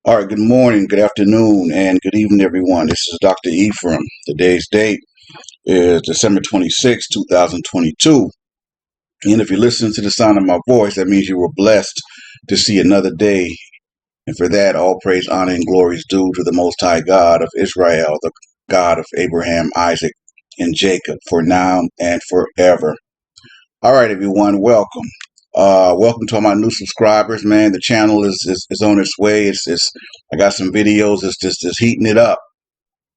All right, good morning, good afternoon, and good evening, everyone. This is Dr. Ephraim. Today's date is December 26, 2022. And if you listen to the sound of my voice, that means you were blessed to see another day. And for that, all praise, honor, and glory is due to the Most High God of Israel, the God of Abraham, Isaac, and Jacob, for now and forever. All right, everyone, welcome. Welcome to all my new subscribers, man. The channel is on its way. It's I got some videos. It's just heating it up.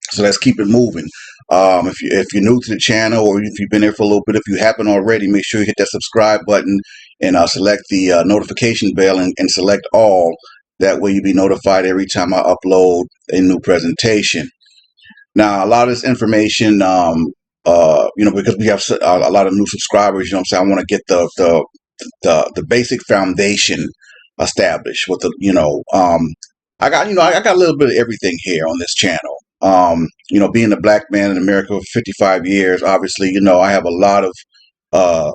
So let's keep it moving. If you're new to the channel, or if you've been there for a little bit, if you haven't already, make sure you hit that subscribe button and select the notification bell and select all. That way you'll be notified every time I upload a new presentation. Now, a lot of this information, because we have a lot of new subscribers, you know what I'm saying, I want to get the basic foundation established with I got a little bit of everything here on this channel. Being a black man in America for 55 years, obviously, I have a lot of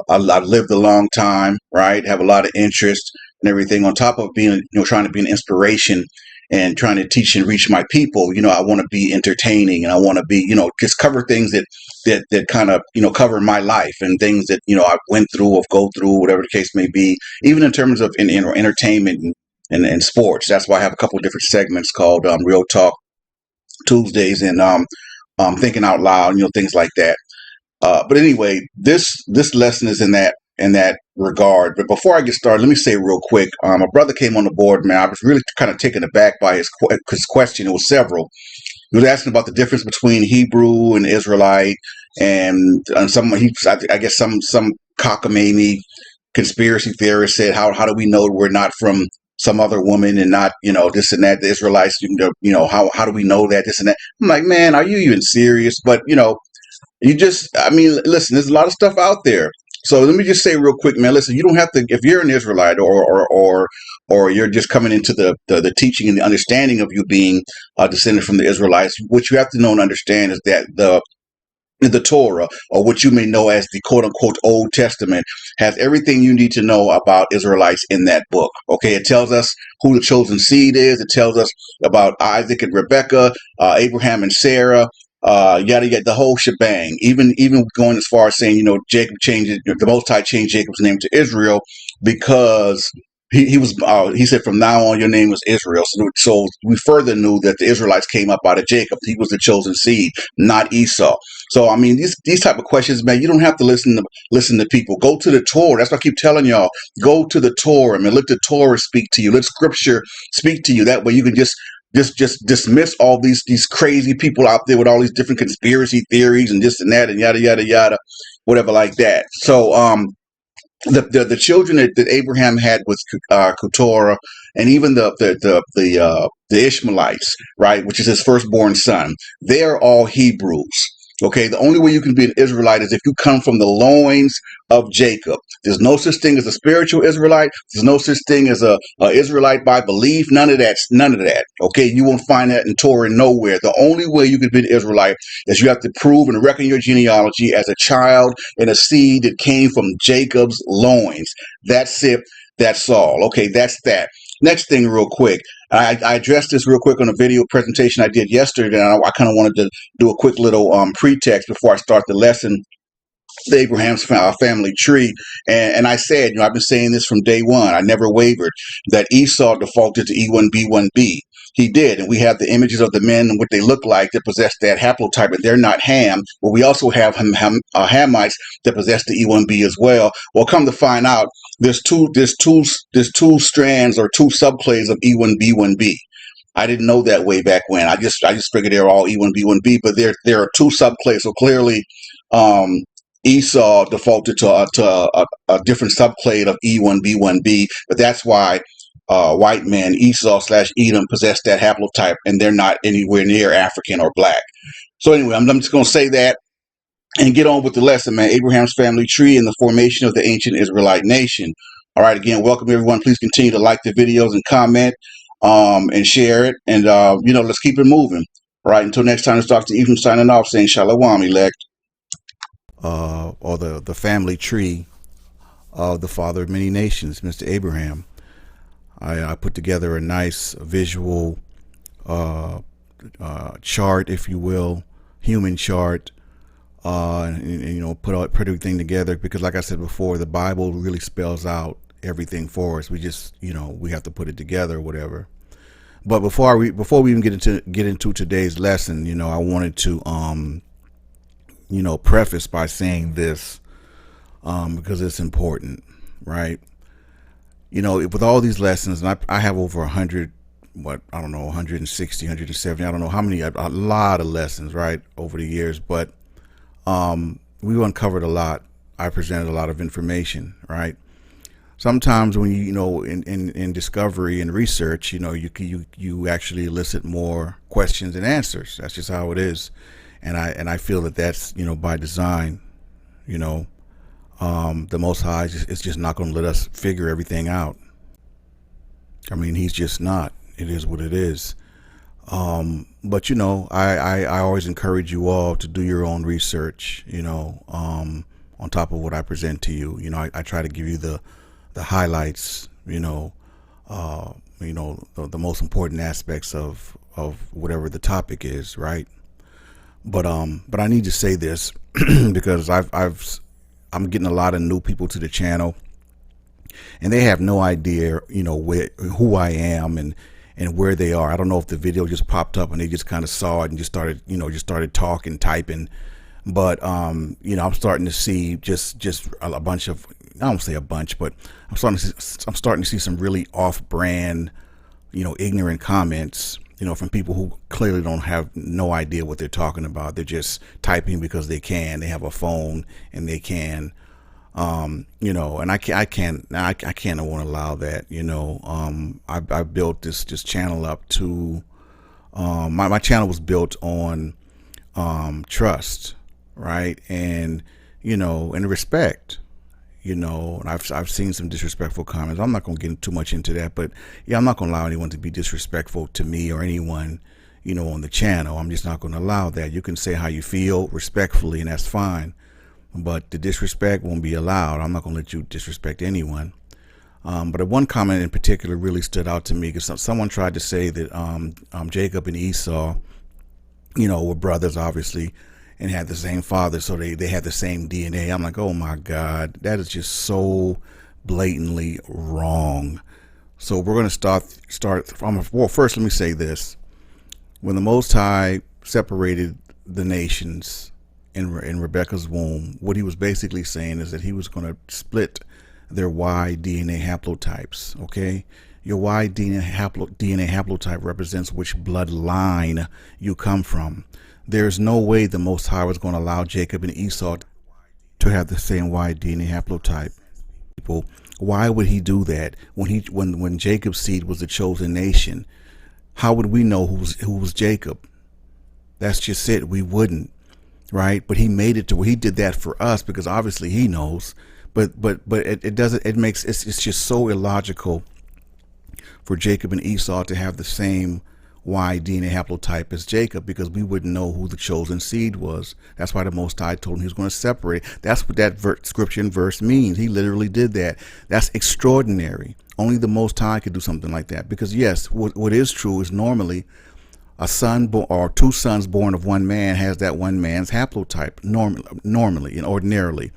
I've lived a long time, right? Have a lot of interest and everything. On top of being, trying to be an inspiration and trying to teach and reach my people, I want to be entertaining, and I want to be, just cover things that kind of, cover my life and things that, I went through or go through, whatever the case may be, even in terms of in entertainment and sports. That's why I have a couple of different segments called Real Talk Tuesdays and Thinking Out Loud, things like that. But anyway, this lesson is in that regard. But before I get started, let me say real quick, a brother came on the board, man. I was really kind of taken aback by his question. It was several. He was asking about the difference between Hebrew and Israelite, and I guess some cockamamie conspiracy theorist said, how do we know we're not from some other woman and not, this and that, the Israelites, how do we know that, this and that? I'm like, man, are you even serious? But listen, there's a lot of stuff out there. So let me just say real quick, man, listen, you don't have to, if you're an Israelite or you're just coming into the teaching and the understanding of you being descended from the Israelites, what you have to know and understand is that the Torah, or what you may know as the quote-unquote Old Testament, has everything you need to know about Israelites in that book. Okay, it tells us who the chosen seed is. It tells us about Isaac and Rebekah, Abraham and Sarah, yada yada, the whole shebang. Even going as far as saying, Jacob changed it, the Most High changed Jacob's name to Israel because he said, from now on your name was Israel. So we further knew that the Israelites came up out of Jacob. He was the chosen seed, not Esau. So I mean, these type of questions, man, you don't have to listen to people. Go to the Torah. That's what I keep telling y'all. Go to the Torah, man. Let the Torah speak to you. Let Scripture speak to you. That way you can just dismiss all these crazy people out there with all these different conspiracy theories and this and that and yada yada yada, whatever like that. So the children that Abraham had with Keturah, and even the Ishmaelites, right, which is his firstborn son, they are all Hebrews. Okay, the only way you can be an Israelite is if you come from the loins of Jacob. There's no such thing as a spiritual Israelite. There's no such thing as a Israelite by belief. None of that. None of that. Okay, you won't find that in Torah nowhere. The only way you can be an Israelite is you have to prove and reckon your genealogy as a child and a seed that came from Jacob's loins. That's it. That's all. Okay, that's that. Next thing, real quick. I addressed this real quick on a video presentation I did yesterday, and I kind of wanted to do a quick little pretext before I start the lesson. The Abraham's family tree, and I said, I've been saying this from day one. I never wavered that Esau defaulted to E1b1b. He did, and we have the images of the men and what they look like that possess that haplotype, but they're not Ham. But we also have Hamites that possess the E1b as well. Well, come to find out, there's two strands or two subclades of E1b1b. I didn't know that way back when. I just figured they were all E1b1b, but there are two subclades. So clearly, Esau defaulted to a different subclade of E1b1b, but that's why white men, Esau/Edom, possess that haplotype, and they're not anywhere near African or black. So anyway, I'm just going to say that and get on with the lesson, man. Abraham's family tree and the formation of the ancient Israelite nation. All right, again, welcome everyone. Please continue to like the videos and comment and share it, and let's keep it moving. All right, until next time, it's Dr. Ephraim signing off, saying Shalom, elect. Or the family tree of the father of many nations, Mr. Abraham. I put together a nice visual uh, chart, if you will, human chart, and put everything together, because like I said before, the Bible really spells out everything for us. We just, we have to put it together or whatever. But before we even get into today's lesson, I wanted to preface by saying this, because it's important, right? With all these lessons, and I have over 100, 160, 170, I don't know how many, a lot of lessons, right, over the years, but we've uncovered a lot. I presented a lot of information, right? Sometimes when in discovery and research, you actually elicit more questions than answers. That's just how it is, and I feel that that's by design. The Most High is just not going to let us figure everything out. I mean, he's just not. It is what it is. But I always encourage you all to do your own research. On top of what I present to you. I try to give you the highlights. The most important aspects of whatever the topic is, right? But I need to say this because I'm getting a lot of new people to the channel, and they have no idea, who I am and where they are. I don't know if the video just popped up and they just kind of saw it and just started talking, typing. But I'm starting to see just a bunch of, I don't say a bunch, but I'm starting to see some really off-brand, ignorant comments, from people who clearly don't have no idea what they're talking about. They're just typing because they can. They have a phone and they can, and I can't want to allow that. I built this channel up to, my channel was built on trust, right, and and respect. And I've seen some disrespectful comments. I'm not going to get too much into that, but yeah, I'm not going to allow anyone to be disrespectful to me or anyone, on the channel. I'm just not going to allow that. You can say how you feel respectfully, and that's fine, but the disrespect won't be allowed. I'm not going to let you disrespect anyone. But one comment in particular really stood out to me, because someone tried to say that Jacob and Esau, were brothers, obviously, and had the same father, so they had the same DNA. I'm like, oh my God, that is just so blatantly wrong. So we're going to start from, well, first let me say this. When the Most High separated the nations in Rebekah's womb, what he was basically saying is that he was going to split their Y DNA haplotypes, okay? Your Y DNA haplotype represents which bloodline you come from. There's no way the Most High was going to allow Jacob and Esau to have the same Y DNA haplotype. People, why would he do that when Jacob's seed was the chosen nation? How would we know who was Jacob? That's just it. We wouldn't, right? But he made it to where he did that for us, because obviously he knows. But it doesn't. It's just so illogical for Jacob and Esau to have the same Y DNA haplotype as Jacob, because we wouldn't know who the chosen seed was. That's why the Most High told him he was going to separate. That's what that scripture and verse means. He literally did that. That's extraordinary. Only the Most High could do something like that, because yes, what is true is normally a son or two sons born of one man has that one man's haplotype normally and ordinarily.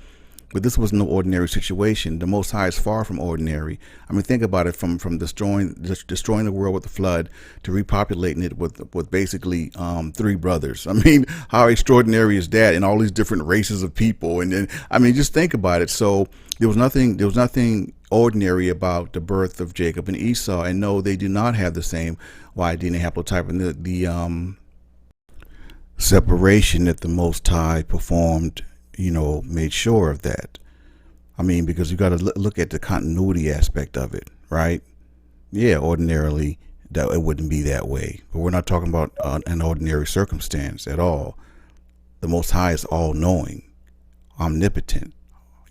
But this was no ordinary situation. The Most High is far from ordinary. I mean, think about it, from destroying the world with the flood to repopulating it with basically 3 brothers. I mean, how extraordinary is that? And all these different races of people. And then, I mean, just think about it. So there was nothing ordinary about the birth of Jacob and Esau. And no, they do not have the same Y DNA haplotype. And the separation that the Most High performed, made sure of that. I mean, because you got to look at the continuity aspect of it, right? Yeah, ordinarily that it wouldn't be that way, but we're not talking about an ordinary circumstance at all. The Most High is all-knowing, omnipotent.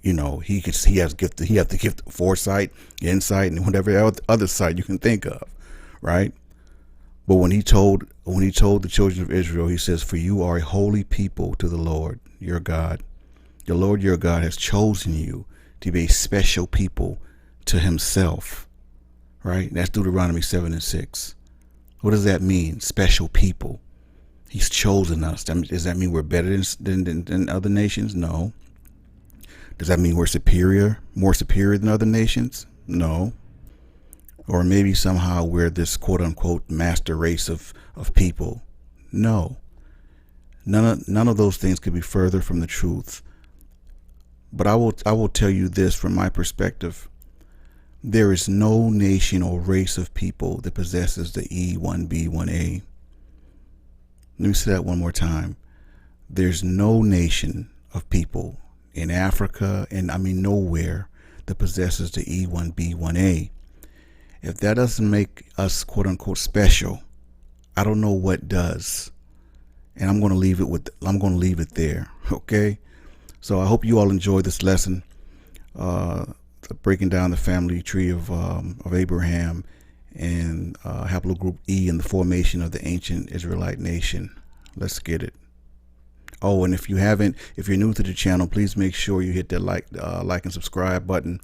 He has the gift of foresight, insight, and whatever other sight you can think of, right? But when he told the children of Israel, he says, "For you are a holy people to the Lord your God. The Lord your God has chosen you to be a special people to himself," right? That's Deuteronomy 7:6. What does that mean? Special people. He's chosen us. Does that mean we're better than other nations? No. Does that mean we're more superior than other nations? No. Or maybe somehow we're this quote unquote master race of people? No. None of those things could be further from the truth. But I will tell you this from my perspective. There is no nation or race of people that possesses the E1b1a. Let me say that one more time. There's no nation of people in Africa, and I mean nowhere, that possesses the E1b1a. If that doesn't make us quote unquote special, I don't know what does. And I'm going to leave it there. Okay. So I hope you all enjoy this lesson, breaking down the family tree of Abraham and Haplogroup E and the formation of the ancient Israelite nation. Let's get it. Oh, and if you're new to the channel, please make sure you hit that like and subscribe button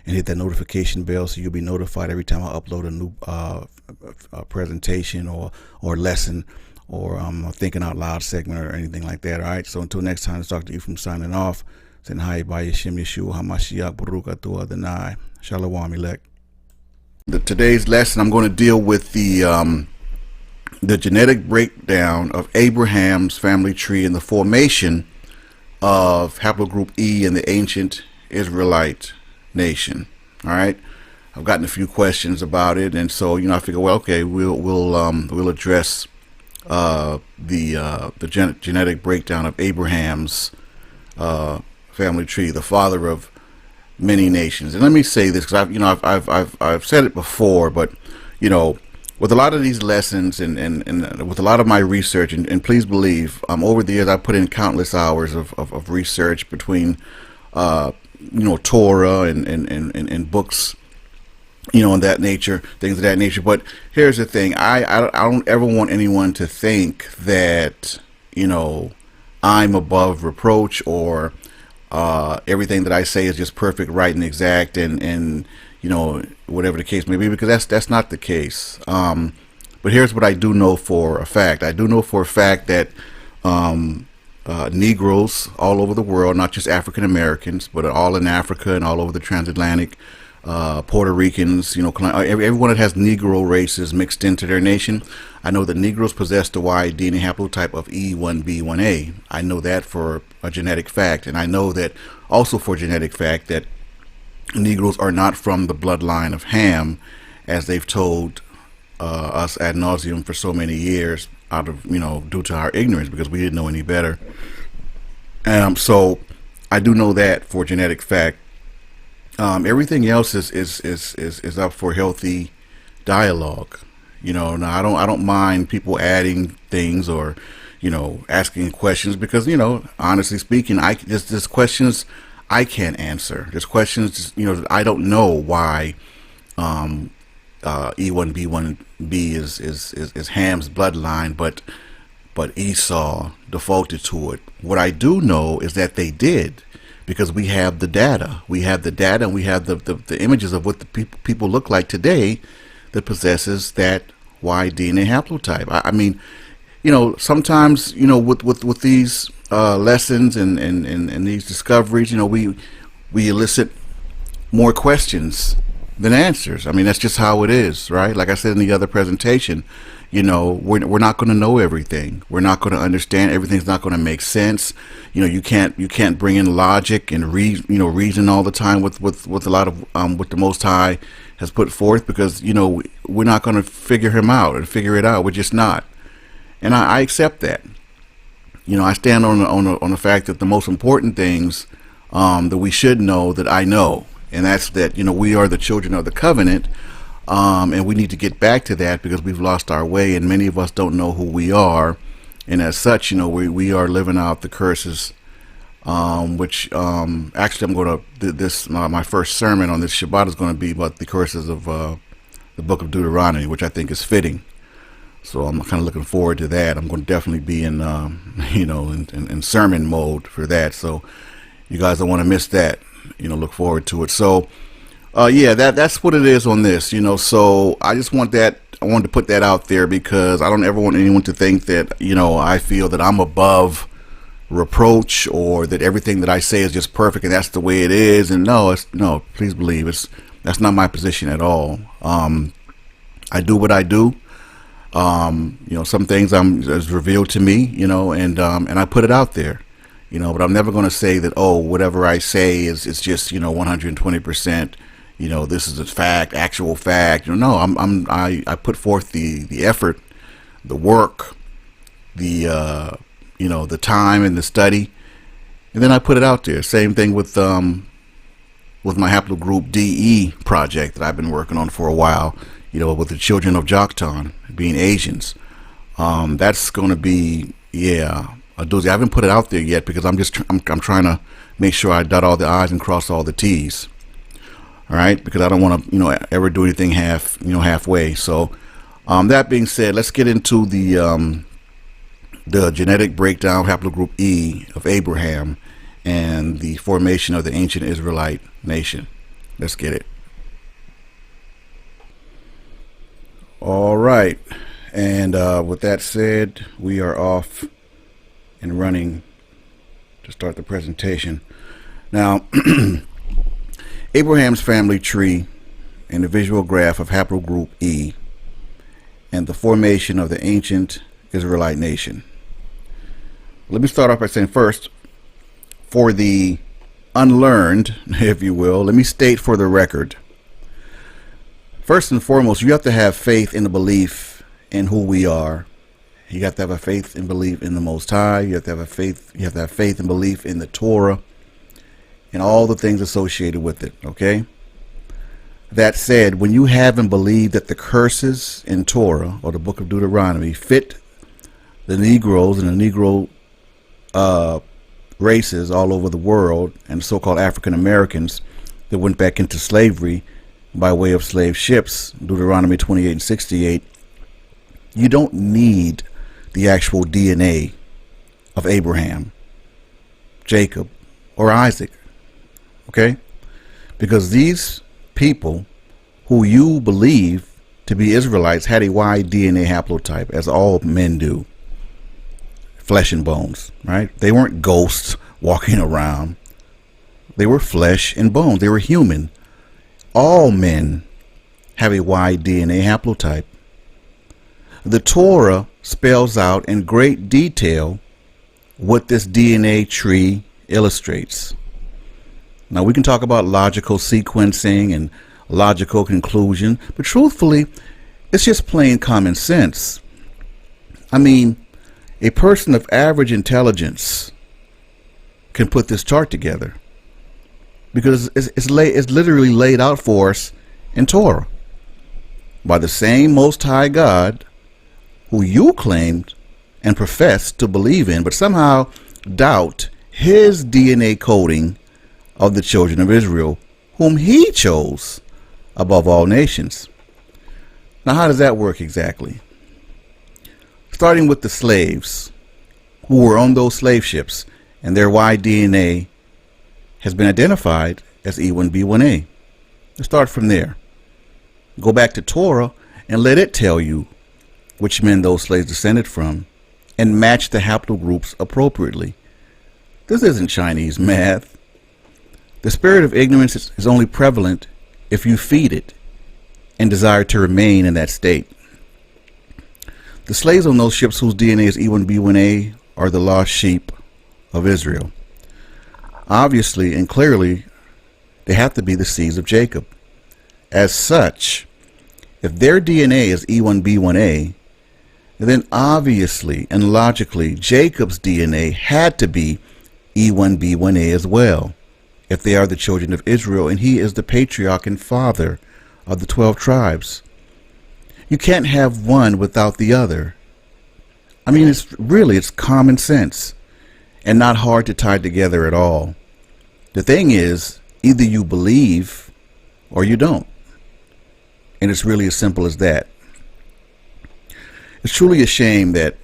and hit that notification bell so you'll be notified every time I upload a new presentation or lesson or thinking out loud segment or anything like that. All right. So until next time, it's Dr. Ephraim signing off. Saying hi by Yeshem Yeshua HaMashiach Baruch Atah Adonai. Shalom elect. Today's lesson, I'm going to deal with the genetic breakdown of Abraham's family tree and the formation of Haplogroup E in the ancient Israelite nation. All right. I've gotten a few questions about it, and so I figure, well, okay, we'll address the genetic breakdown of Abraham's family tree, the father of many nations. And let me say this, because I've said it before, but with a lot of these lessons and with a lot of my research, and please believe, over the years I put in countless hours of research between Torah and books, and that nature, things of that nature. But here's the thing: I don't ever want anyone to think that I'm above reproach, or everything that I say is just perfect, right, and exact, and whatever the case may be, because that's not the case. But here's what I do know for a fact. I do know for a fact that Negroes all over the world, not just African Americans, but all in Africa and all over the transatlantic, Puerto Ricans, everyone that has Negro races mixed into their nation. I know that Negroes possess the Y DNA haplotype of E1b1a. I know that for a genetic fact, and I know that also for a genetic fact that Negroes are not from the bloodline of Ham, as they've told us ad nauseum for so many years, out of due to our ignorance, because we didn't know any better. So I do know that for a genetic fact. Everything else is up for healthy dialogue. Now I don't mind people adding things or asking questions, because honestly speaking, there's questions I can't answer. There's questions I don't know why E1b1b is Ham's bloodline, but Esau defaulted to it. What I do know is that they did, because we have the data. We have the data, and we have the images of what the people look like today that possesses that Y DNA haplotype. I mean, sometimes, with these lessons and these discoveries, we elicit more questions than answers. I mean, that's just how it is, right? Like I said in the other presentation, we're not going to know everything. We're not going to understand everything's not going to make sense. You can't bring in logic and reason all the time with a lot of what the Most High has put forth, because we're not going to figure him out and figure it out. We're just not. And I accept that. I stand on the fact that the most important things that we should know, that I know, and that's that we are the children of the covenant, and we need to get back to that, because we've lost our way, and many of us don't know who we are, and as such, we are living out the curses, which actually I'm going to my first sermon on this Shabbat is going to be about the curses of the book of Deuteronomy, which I think is fitting. So I'm kind of looking forward to that. I'm going to definitely be in in sermon mode for that. So you guys don't want to miss that. Look forward to it. So yeah, that's what it is on this. So I just want that I wanted to put that out there because I don't ever want anyone to think that, I feel that I'm above reproach or that everything that I say is just perfect and that's the way it is. And no, please believe that's not my position at all. I do what I do. Some things is revealed to me, and I put it out there, but I'm never going to say that, whatever I say is just, 120%, this is a fact, actual fact. No, I put forth the effort, the work, the time and the study, and then I put it out there. Same thing with my Haplogroup DE project that I've been working on for a while, with the children of Joktan being Asians. That's going to be, a doozy. I haven't put it out there yet because I'm trying to make sure I dot all the I's and cross all the T's. All right, because I don't want to, ever do anything halfway. So, that being said, let's get into the genetic breakdown, Haplogroup E of Abraham, and the formation of the ancient Israelite nation. Let's get it. All right, and with that said, we are off and running to start the presentation. Now, Abraham's family tree and the visual graph of Haplogroup E and the formation of the ancient Israelite nation. Let me start off by saying first, for the unlearned, if you will, let me state for the record. First and foremost, you have to have faith in the belief in who we are. You have to have a faith and belief in the Most High. You have to have faith and belief in the Torah and all the things associated with it. Okay. That said, when you have and believe that the curses in Torah or the book of Deuteronomy fit the Negroes and the Negro races all over the world and so-called African Americans that went back into slavery by way of slave ships, Deuteronomy 28 and 68, you don't need the actual DNA of Abraham, Jacob, or Isaac, okay? Because these people who you believe to be Israelites had a wide DNA haplotype, as all men do, flesh and bones, right? They weren't ghosts walking around. They were flesh and bones. They were human. All men have a wide DNA haplotype. The Torah spells out in great detail what this DNA tree illustrates. Now, we can talk about logical sequencing and logical conclusion, but truthfully, it's just plain common sense. I mean, a person of average intelligence can put this chart together because it's literally laid out for us in Torah by the same Most High God who you claimed and profess to believe in, but somehow doubt his DNA coding of the children of Israel, whom he chose above all nations. Now, how does that work exactly? Starting with the slaves who were on those slave ships, and their Y DNA has been identified as E1b1b. Let's start from there. Go back to Torah and let it tell you which men those slaves descended from, and match the haplogroups appropriately. This isn't Chinese math. The spirit of ignorance is only prevalent if you feed it and desire to remain in that state. The slaves on those ships whose DNA is E1b1b are the lost sheep of Israel. Obviously and clearly, they have to be the seeds of Jacob. As such, if their DNA is E1b1b, then obviously and logically Jacob's DNA had to be E1b1b as well, if they are the children of Israel and he is the patriarch and father of the 12 tribes. You can't have one without the other. I mean, it's common sense and not hard to tie together at all. The thing is, either you believe or you don't. And it's really as simple as that. It's truly a shame that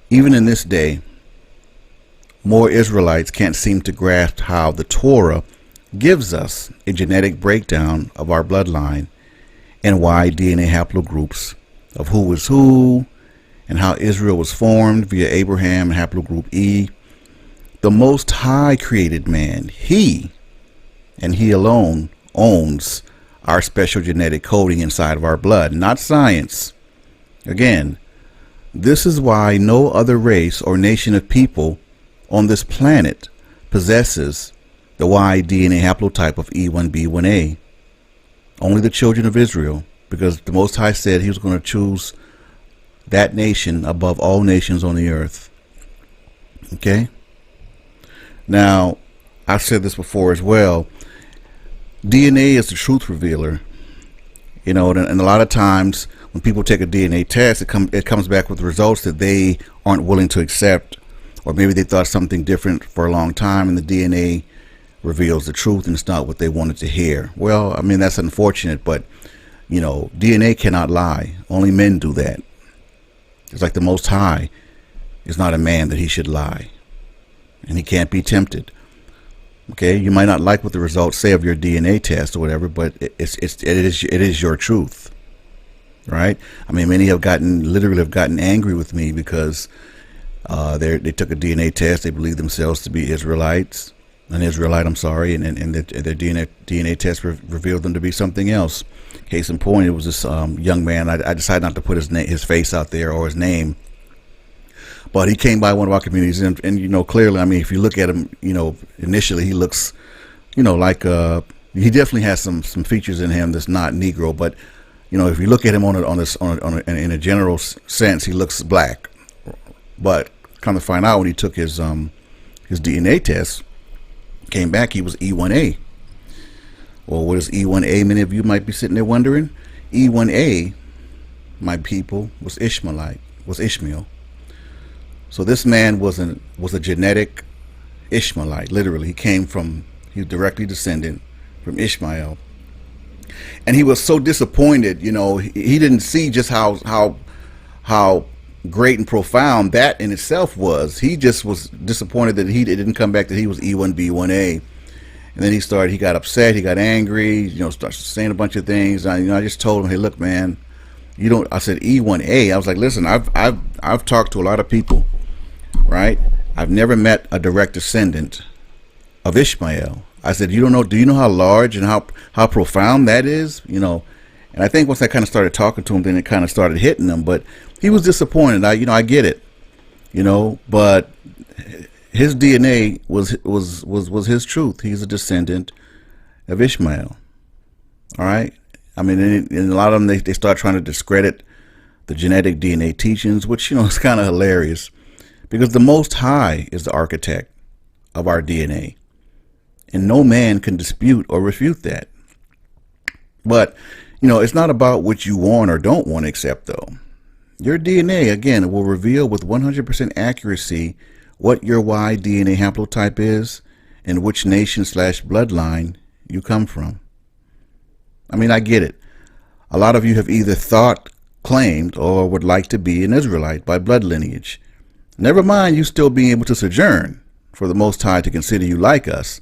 even in this day, more Israelites can't seem to grasp how the Torah gives us a genetic breakdown of our bloodline and Y DNA haplogroups of who is who and how Israel was formed via Abraham and haplogroup E. The Most High created man. He, and he alone, owns our special genetic coding inside of our blood, not science. Again, this is why no other race or nation of people on this planet possesses the Y DNA haplotype of E1b1a. Only the children of Israel, because the Most High said he was going to choose that nation above all nations on the earth. Okay? Now, I've said this before as well. DNA is the truth revealer. You know, and a lot of times when people take a DNA test, it comes back with results that they aren't willing to accept, or maybe they thought something different for a long time, and the DNA reveals the truth and it's not what they wanted to hear. Well, I mean, that's unfortunate, but you know, DNA cannot lie. Only men do that. It's like the Most High is not a man that he should lie, and he can't be tempted. Okay, you might not like what the results say of your DNA test or whatever, but it is your truth, right? I mean, many literally have gotten angry with me because they took a DNA test. They believe themselves to be Israelites, an Israelite. I'm sorry, and their DNA test revealed them to be something else. Case in point, it was this young man. I decided not to put his face out there or his name. But he came by one of our communities, and you know, clearly, I mean, if you look at him, you know, initially he looks, you know, like he definitely has some features in him that's not Negro. But you know, if you look at him in a general sense, he looks black. But come to find out, when he took his DNA test, came back, he was E1A. Well, what is E1A? Many of you might be sitting there wondering. E1A, my people, was Ishmael. So this man was a genetic Ishmaelite. Literally, he was directly descended from Ishmael, and he was so disappointed. You know, he didn't see just how great and profound that in itself was. He just was disappointed that it didn't come back that he was E1b1a, and then he got upset, he got angry. You know, started saying a bunch of things. I just told him, hey, look, man, I said E1a. I was like, listen, I've talked to a lot of people. Right? I've never met a direct descendant of Ishmael. I said, do you know how large and how profound that is? You know, and I think once I kind of started talking to him, then it kind of started hitting him. But he was disappointed. I get it. You know, but his DNA was his truth. He's a descendant of Ishmael. All right. I mean, and a lot of them they start trying to discredit the genetic DNA teachings, which, you know, is kind of hilarious. Because the Most High is the architect of our DNA, and no man can dispute or refute that. But, you know, it's not about what you want or don't want to accept, though. Your DNA, again, will reveal with 100% accuracy what your Y DNA haplotype is and which nation/bloodline you come from. I mean, I get it. A lot of you have either thought, claimed, or would like to be an Israelite by blood lineage. Never mind you still being able to sojourn for the Most High to consider you like us.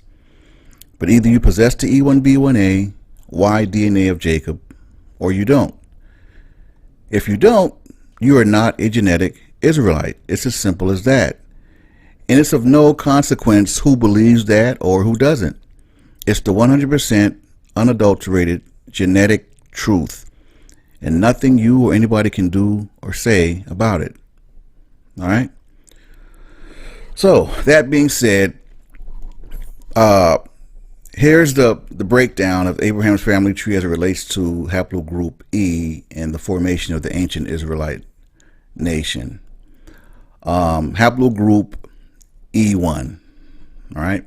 But either you possess the E1b1a, Y DNA of Jacob, or you don't. If you don't, you are not a genetic Israelite. It's as simple as that. And it's of no consequence who believes that or who doesn't. It's the 100% unadulterated genetic truth, and nothing you or anybody can do or say about it. All right? So, that being said, here's the breakdown of Abraham's family tree as it relates to Haplogroup E and the formation of the ancient Israelite nation. Haplogroup E1. All right?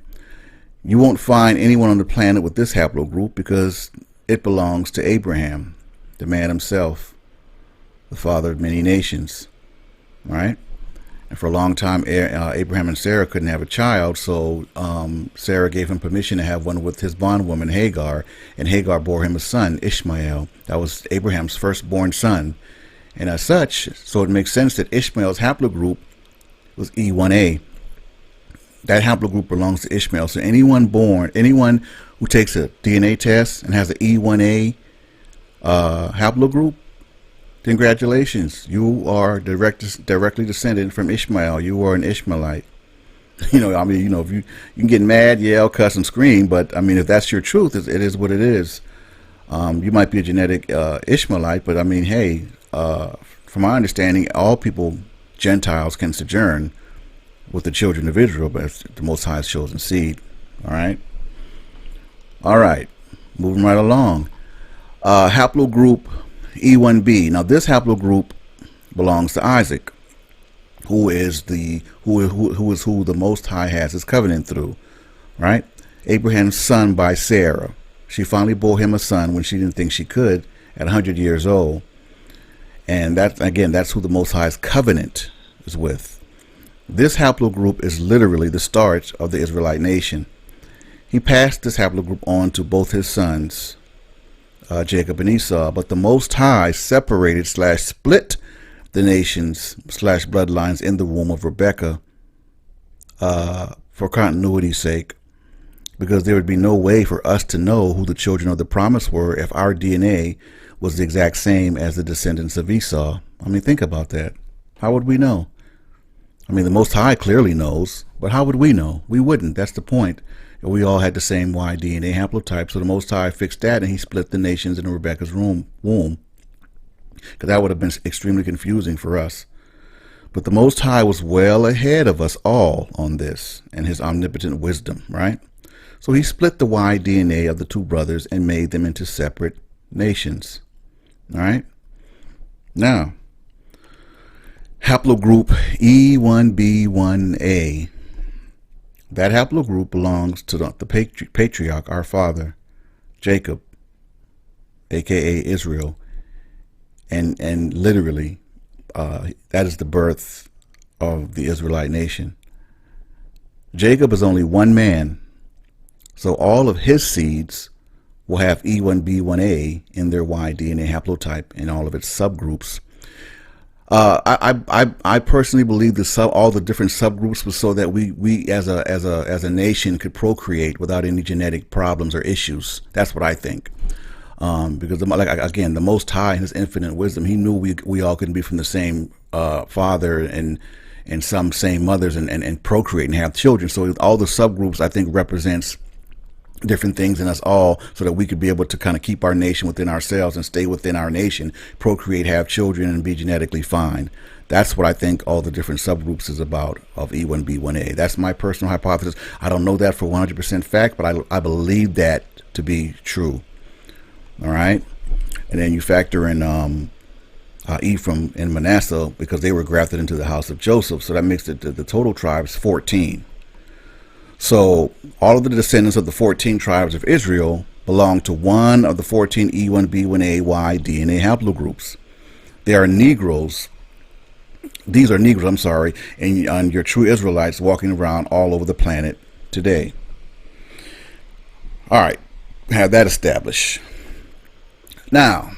You won't find anyone on the planet with this haplogroup because it belongs to Abraham, the man himself, the father of many nations. All right? And for a long time, Abraham and Sarah couldn't have a child, so Sarah gave him permission to have one with his bondwoman, Hagar, and Hagar bore him a son, Ishmael. That was Abraham's firstborn son. And as such, so it makes sense that Ishmael's haplogroup was E1a. That haplogroup belongs to Ishmael. So anyone who takes a DNA test and has an E1a Haplogroup, congratulations. You are directly descended from Ishmael. You are an Ishmaelite. I mean, if you can get mad, yell, cuss, and scream, but I mean, if that's your truth, it is what it is. You might be a genetic Ishmaelite, but I mean, hey, from my understanding, all people, Gentiles, can sojourn with the children of Israel, but it's the Most High's chosen seed. All right, moving right along. Haplogroup E1b. Now, this haplogroup belongs to Isaac, who is who the Most High has his covenant through, right? Abraham's son by Sarah. She finally bore him a son when she didn't think she could at 100 years old. And that's who the Most High's covenant is with. This haplogroup is literally the start of the Israelite nation. He passed this haplogroup on to both his sons, Jacob and Esau, but the Most High separated / split the nations / bloodlines in the womb of Rebekah for continuity's sake, because there would be no way for us to know who the children of the promise were if our DNA was the exact same as the descendants of Esau. I mean, think about that. How would we know? I mean, the Most High clearly knows, but how would we know? We wouldn't. That's the point. We all had the same Y DNA haplotype, so the Most High fixed that, and he split the nations in Rebekah's womb, because that would have been extremely confusing for us. But the Most High was well ahead of us all on this, and his omnipotent wisdom, right? So he split the Y DNA of the two brothers and made them into separate nations. All right. Now, haplogroup E1b1a. That haplogroup belongs to the patriarch, our father, Jacob, aka Israel, and literally, that is the birth of the Israelite nation. Jacob is only one man, so all of his seeds will have E1b1a in their Y DNA haplotype in all of its subgroups. I personally believe all the different subgroups was so that we as a nation could procreate without any genetic problems or issues. That's what I think. Because the Most High in his infinite wisdom, he knew we all couldn't be from the same father and some same mothers and procreate and have children. So all the subgroups, I think, represents different things in us all, so that we could be able to kind of keep our nation within ourselves and stay within our nation, procreate, have children, and be genetically fine. That's what I think all the different subgroups is about of E1b1a. That's my personal hypothesis. I don't know that for 100% fact, but I believe that to be true. All right. And then you factor in Ephraim and Manasseh, because they were grafted into the house of Joseph. So that makes it the total tribes 14. So all of the descendants of the 14 tribes of Israel belong to one of the 14 E1b1a Y DNA haplogroups. They are Negroes. These are Negroes, I'm sorry, and your true Israelites walking around all over the planet today. All right, have that established. Now,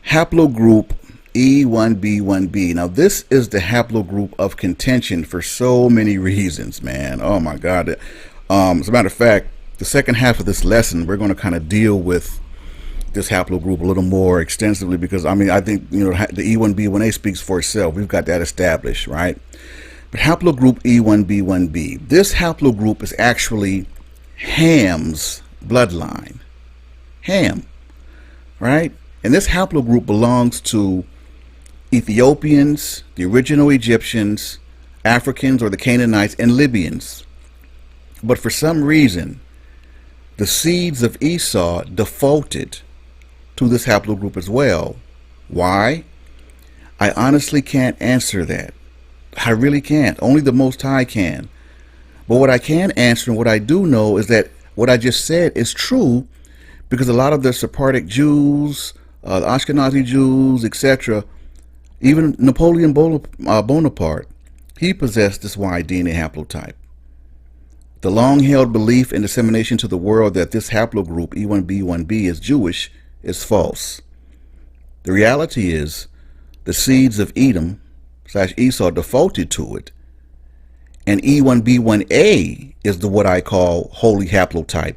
haplogroup E1b1b. Now, this is the haplogroup of contention for so many reasons, man. Oh, my God. As a matter of fact, the second half of this lesson, we're going to kind of deal with this haplogroup a little more extensively, because, I mean, I think, the E1b1a speaks for itself. We've got that established, right? But haplogroup E1b1b, this haplogroup is actually Ham's bloodline. Ham, right? And this haplogroup belongs to Ethiopians, the original Egyptians, Africans or the Canaanites, and Libyans. But for some reason, the seeds of Esau defaulted to this haplogroup as well. Why? I honestly can't answer that. I really can't. Only the Most High can. But what I can answer and what I do know is that what I just said is true, because a lot of the Sephardic Jews, the Ashkenazi Jews, etc., even Napoleon Bonaparte, he possessed this Y DNA haplotype. The long-held belief and dissemination to the world that this haplogroup, E1b1b, is Jewish, is false. The reality is the seeds of Edom / Esau defaulted to it, and E1b1a is what I call holy haplotype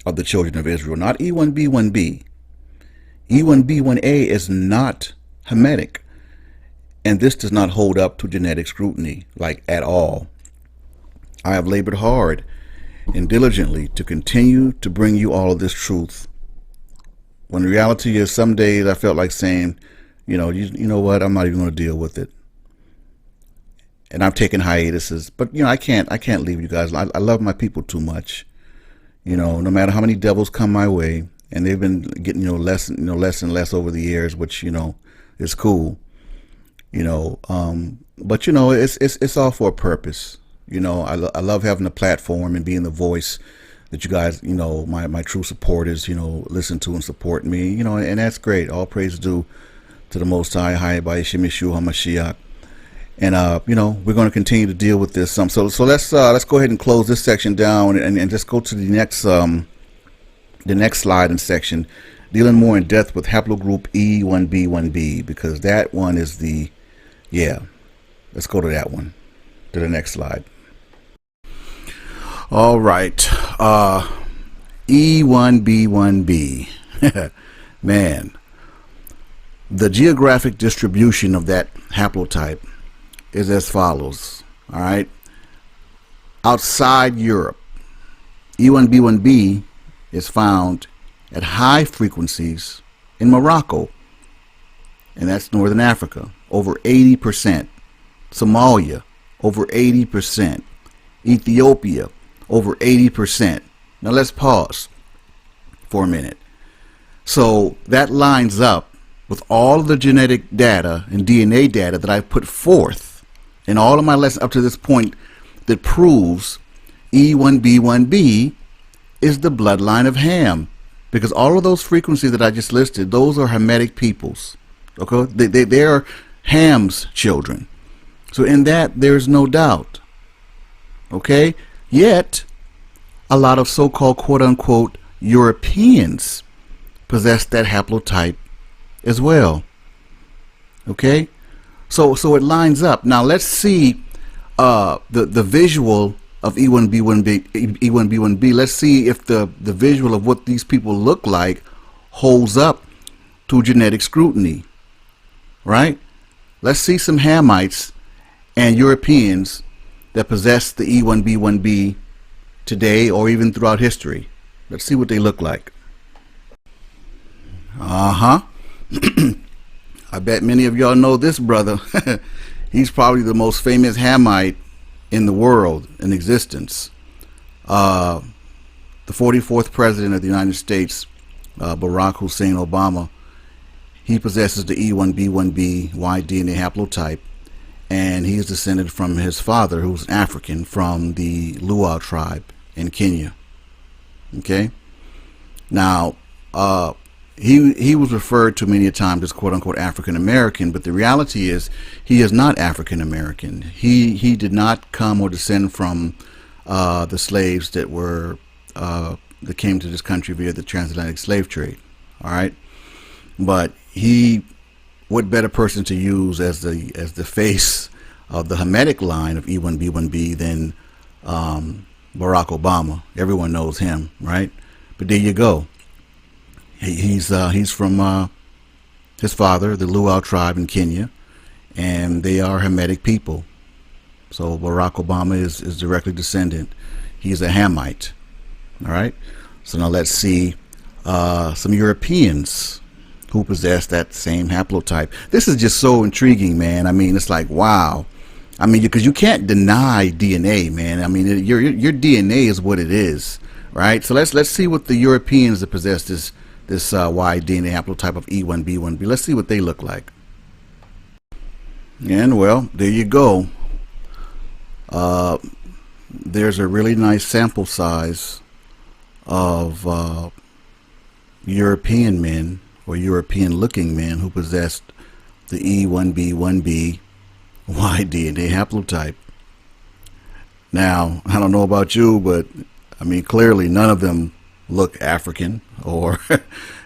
of the children of Israel, not E1b1b. E1b1a is not Hamitic, and this does not hold up to genetic scrutiny, like at all. I have labored hard and diligently to continue to bring you all of this truth, when the reality is some days I felt like saying, you know what, I'm not even going to deal with it. And I'm taking hiatuses, but I can't leave you guys. I love my people too much. No matter how many devils come my way, and they've been getting less and less over the years, which is cool. But it's all for a purpose. I love having a platform and being the voice that you guys, my true supporters, listen to and support me, and that's great. All praise due to the Most High, by Yehoshua HaMashiach. And we're going to continue to deal with this. So let's go ahead and close this section down and just go to the next slide and section, dealing more in depth with Haplogroup E1b1b, because that one is let's go to that one, to the next slide. All right, E1b1b. Man, the geographic distribution of that haplotype is as follows. All right, outside Europe, E1b1b is found at high frequencies in Morocco, and that's Northern Africa, over 80%. Somalia, over 80%. Ethiopia, over 80%. Now let's pause for a minute. So that lines up with all of the genetic data and DNA data that I've put forth in all of my lessons up to this point, that proves E1b1b is the bloodline of Ham, because all of those frequencies that I just listed, those are Hamitic peoples. Okay, they are Ham's children. So in that, there's no doubt. Okay, yet a lot of so-called quote-unquote Europeans possess that haplotype as well. Okay, so it lines up. Now let's see the visual of E1b1b. Let's see if the visual of what these people look like holds up to genetic scrutiny. Right? Let's see some Hamites and Europeans that possess the E1b1b today or even throughout history. Let's see what they look like. I bet many of y'all know this brother. He's probably the most famous Hamite in the world in existence. The 44th president of the United States, Barack Hussein Obama, he possesses the E1b1b Y DNA haplotype, and he is descended from his father, who's African, from the Luo tribe in Kenya. Okay, now he was referred to many times as quote-unquote African American, but the reality is he is not African American. He did not come or descend from the slaves that came to this country via the transatlantic slave trade. All right, but what better person to use as the face of the Hamitic line of E1b1b than Barack Obama? Everyone knows him, right? But there you go. He's from his father, the Luo tribe in Kenya, and they are Hamitic people. So Barack Obama is directly descendant. He's a Hamite. All right. So now let's see some Europeans who possess that same haplotype. This is just so intriguing, man. I mean, it's like, wow. I mean, because you can't deny DNA, man. I mean, your DNA is what it is, right? So let's see what the Europeans that possess this Y DNA haplotype of E1b1b. Let's see what they look like. And well, there you go. There's a really nice sample size of European men or European looking men who possessed the E1b1b Y DNA haplotype. Now, I don't know about you, but I mean, clearly none of them look African or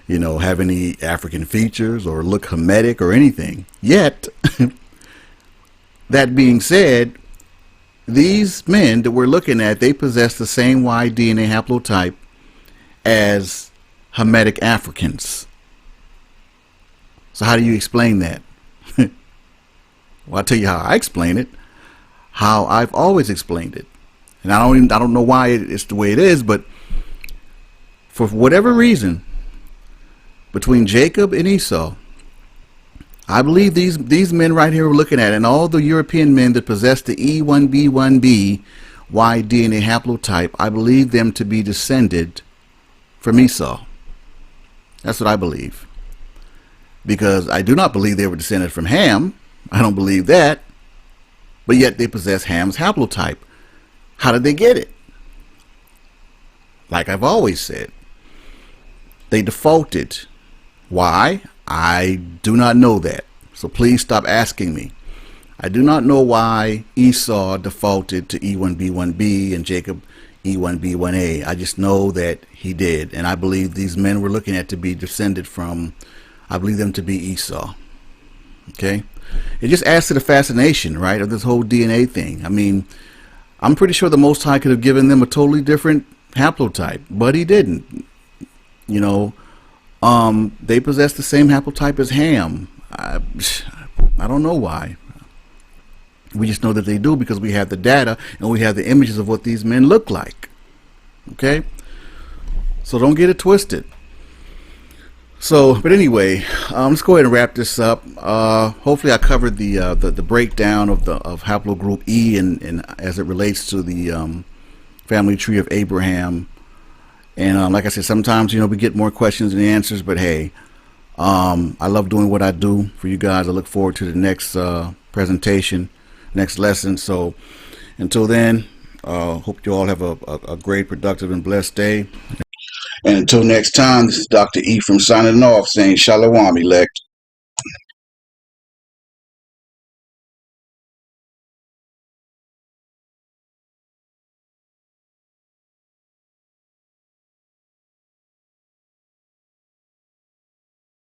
have any African features or look Hamitic or anything. Yet, that being said, these men that we're looking at, they possess the same Y DNA haplotype as Hamitic Africans. So how do you explain that? Well, I'll tell you how I explain it. How I've always explained it. And I don't know why it's the way it is, but for whatever reason, between Jacob and Esau, I believe these men right here we're looking at, and all the European men that possess the E1b1b Y DNA haplotype, I believe them to be descended from Esau. That's what I believe. Because I do not believe they were descended from Ham. I don't believe that. But yet they possess Ham's haplotype. How did they get it? Like I've always said, they defaulted. Why? I do not know that. So please stop asking me. I do not know why Esau defaulted to E1b1b and Jacob E1b1a. I just know that he did. And I believe these men we're looking at to be descended from, I believe them to be Esau. Okay? It just adds to the fascination, right, of this whole DNA thing. I mean, I'm pretty sure the Most High could have given them a totally different haplotype, but he didn't. You know, they possess the same haplotype as Ham. I don't know why. We just know that they do because we have the data and we have the images of what these men look like. Okay? So don't get it twisted. So, but anyway, let's go ahead and wrap this up. Hopefully, I covered the breakdown of Haplogroup E and as it relates to the family tree of Abraham. And like I said, sometimes we get more questions than answers. But hey, I love doing what I do for you guys. I look forward to the next presentation, next lesson. So until then, hope you all have a great, productive, and blessed day. And until next time, this is Dr. Ephraim signing off, saying Shalom, elect.